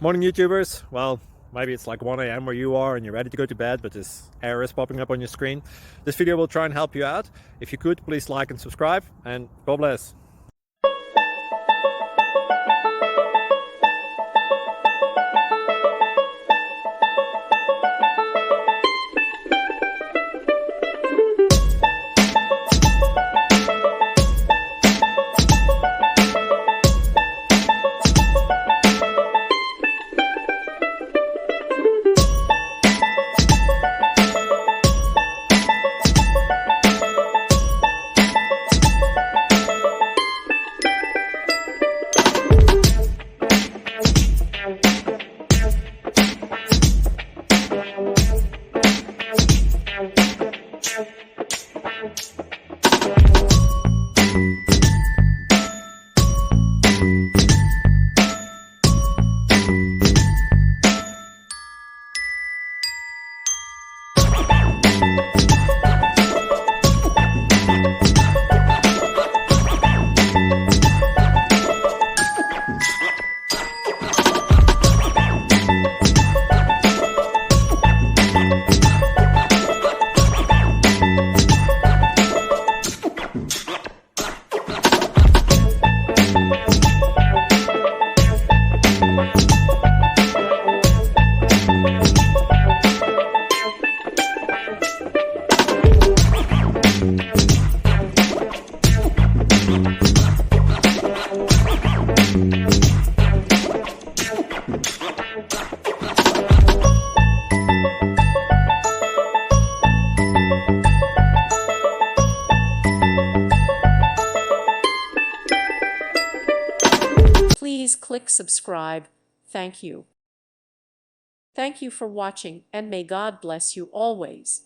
Morning YouTubers. Well, maybe it's like 1 a.m. where you are and you're ready to go to bed, but this error is popping up on your screen. This video will try and help you out. If you could, please like and subscribe, and God bless. Please click subscribe. Thank you. Thank you for watching, and may God bless you always.